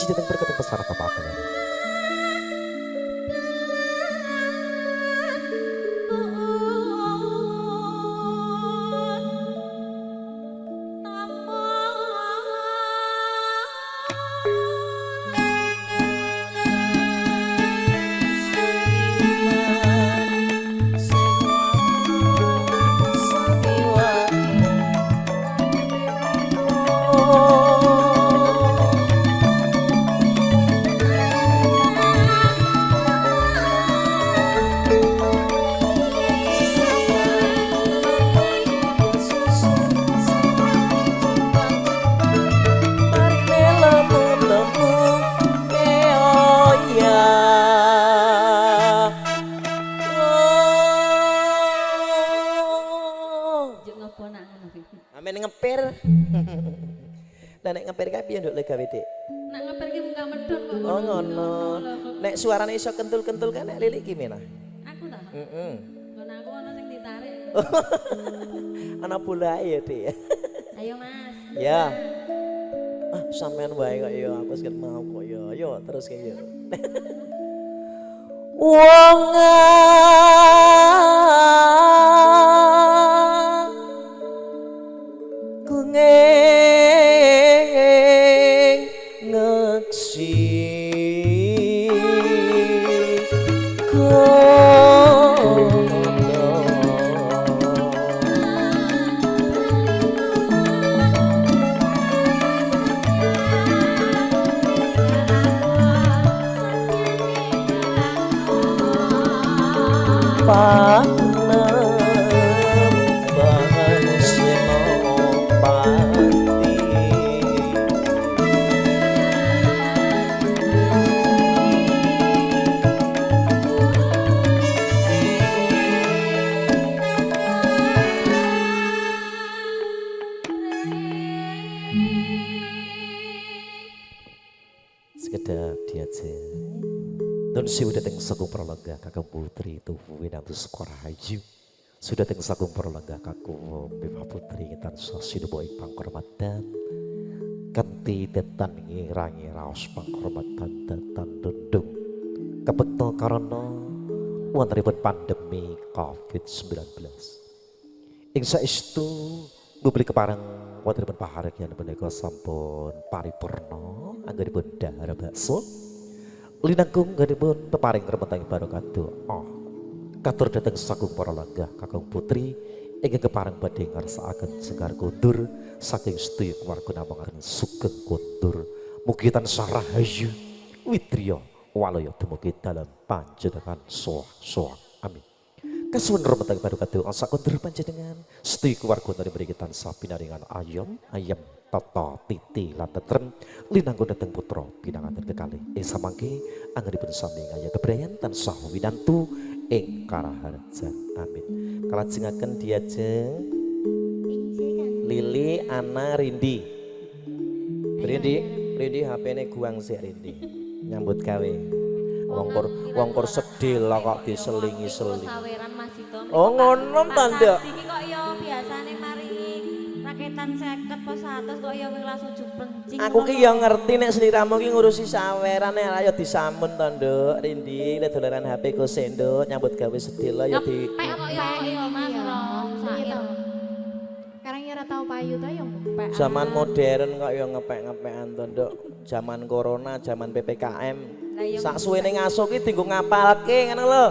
Jideng berkata besar apa apa. Amin ngepir. Lah nek ngepir kae piye nduk le gawe Dik? Nek ngepir ki munggah medhun kok. Oh ngono. Nek suarane iso kentul-kentul kan nek lilik gimana? Aku ta? Heeh. Nggon aku ana sing ditarik. Ana bolae ya Dik. Ayo Mas. Ya. Ah sampean wae kok ya aku sing mau kok ya. Ayo terus kayak ya. Wong sekedar diaja. Nun sudah teng sagung pralengga kakang putri tuhu winantu Sukorahayu. Sudah teng sagung pralengga kakung Bima putri tansah sinubo ing pangkormatan. Kanthi detan ngirangi raos pangkormatan detan dundung. Kebekta karana wontenipun pandemi COVID-19. Ing saestu publik kepareng wontenipun pahargyan punika sampun paripurna anggenipun dahar bakso. Linangkung ngganipun peparing remetang barokah doa. Katur dhateng sagung para langgah kakang putri ingkang kepareng badhe ngarsakaken Sekar Kondur saking sedaya keluarga namangaken sugeng kondur. Mugi tansah rahayu widriya walaya dumugi dalam panjenengan soah-soah. Amin. Kasuwun remetang barokah doa sakondur panjenengan sedaya keluarga mriki tansah pinaringan ayem tata titi lan tetrem linangkung dhateng putra pinanganten kekalih ing samangke anggenipun sami ngaya kebrayan tansah winantu ing karaharjan. Amin. Kalajengaken diajeng Lili Ana Rindi. Rindi HP-ne guang sik Rindi. Nyambut gawe. Wong kur sedih lah kok diselingi-seling. Saweran Mas Dito. Oh ngono ta ndak? Iki kok ya biasane mari raketan 50 pos 100 kok ya wing langsung juplencing. Aku ki ya ngerti nek sliramu ki ngurusi saweran ayo disamun to Nduk. Rindi nek dolaran HP ku senduk nyambut gawe sedih lah ya di Pek kok ya Mas Rong sair. Sekarang ya ora tau payu to ya ngepek. zaman modern kok ya ngepek-ngepekan to Nduk. Zaman corona, zaman PPKM. Sak suwene ngaso ki dienggo ngapalke ngono lho.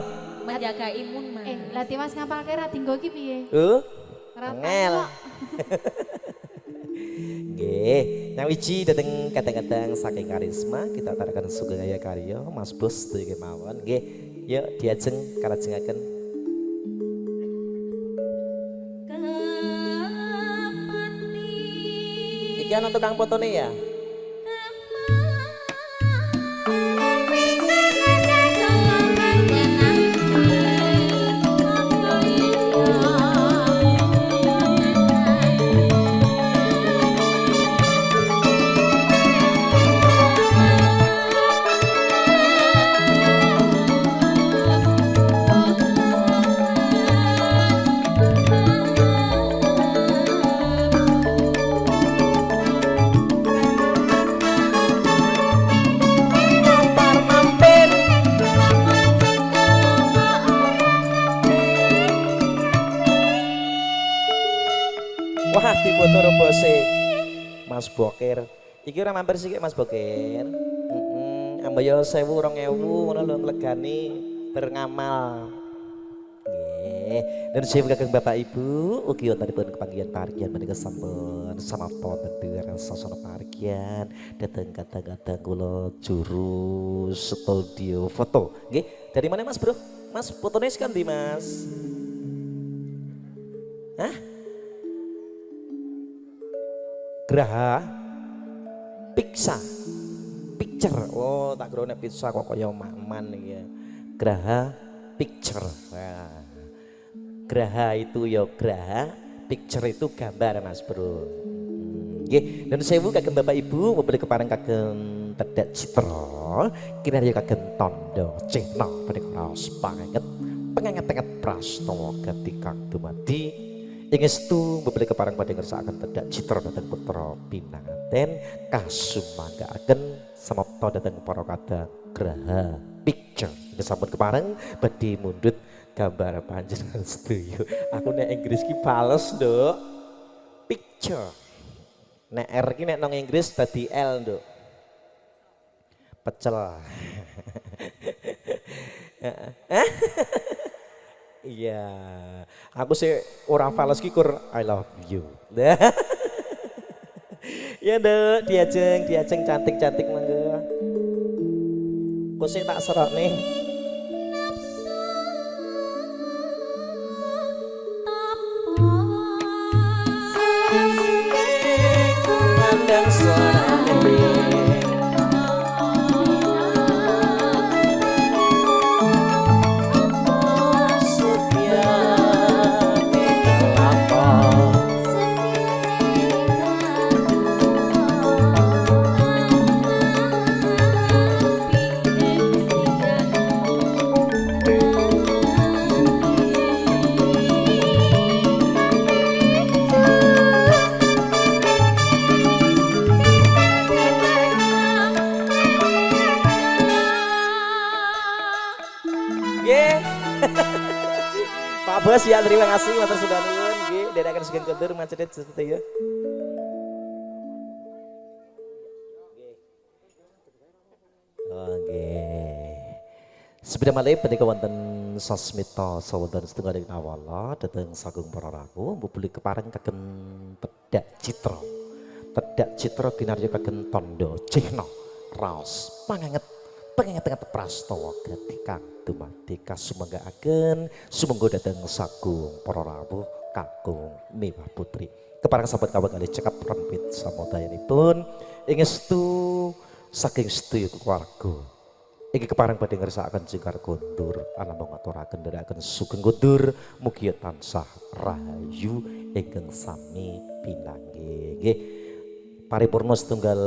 Menjaga imun Mas. Lah Mas ngapalke ra dinggo ki piye? Ngel. Nggih, nyawiji dateng kadang-kadang saking karisma kita aturaken sugeng gaya karya Mas Bos sedaya kemawon. Nggih, yuk diajeng kalajengaken. Iki ana tukang fotone ya? Mas Boker. Iki ora mampir sik Mas Boker. Ambayo 1000 2000 ngono lho legane berngamal. Nggih. Dan saya kakang Bapak Ibu, ugi wontenipun kepanggihan pargian menika sampun samapta tentu sasana pargian dateng kadang-kadang kula juru studio foto. Nggih, dari mana Mas Bro? Mas fotonya sekan di Mas? Hah? Graha Pizza Picture. Oh, tak kira pizza kok kaya maman ya. Graha Picture. Nah. Graha itu ya graha, picture itu gambar Mas Bro. Nggih, dan sewu kagem Bapak Ibu membeli kepareng kagem tedak citra, kinarya kagem tondo cehna menika raos panganget prastawa gati kang dumadi ing estu membeli kepareng badhe ngersakaken tedak citra dhateng putra pinanganten kasumanggaaken samapta dhateng para kadang graha picture. Nggih sampun kepareng badhe mundhut gambar panjenengan setuju. Aku nek Inggris ki bales, Nduk. Picture. Nek R ki nek nang Inggris dadi L, Nduk. Pecel. Iya. Aku sih orang fales ki kur I love you. Ya, Nduk, diajeng cantik-cantik mangga. Kok sih tak serok nih. Dan suara setia apa Pak Bos ya, terima kasih matur sudah nuwun nggih, dherekaken segan kondur macet seperti ya. Nggih. Sepeda malih punika wonten sasmita sawonten setunggal ing awala dhateng sagung para rawuh mbuli kepareng kagem tedak citra. Tedak citra kinarya kagem tondo cihna raos panganget prastawa gati kang dumadi kasumanggaaken sumangga dhateng sagung para rawuh kakung mewah putri. Kepareng sahabat kawan kali cekap rempit samodayanipun ing estu saking sedaya keluarga. Iki kepareng badhe ngersakaken jengkar kondur anamung ngaturaken nderekaken sugeng kondur mugi tansah rahayu ingkang sami pinanggih. Nggih. Paripurna setunggal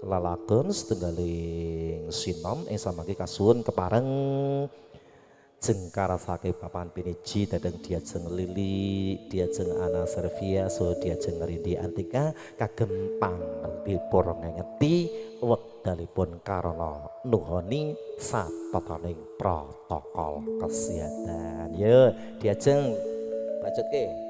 lalakon setunggaling sinom ing samangke kasuwun kepareng jengkarasake papan piniji dhateng diajeng Lili, diajeng Ana Servia, so diajeng Rindi Antika kagem panglipur ngengeti wekdalipun karana nuhoni satataning protokol kesehatan. Yo diajeng bacotke.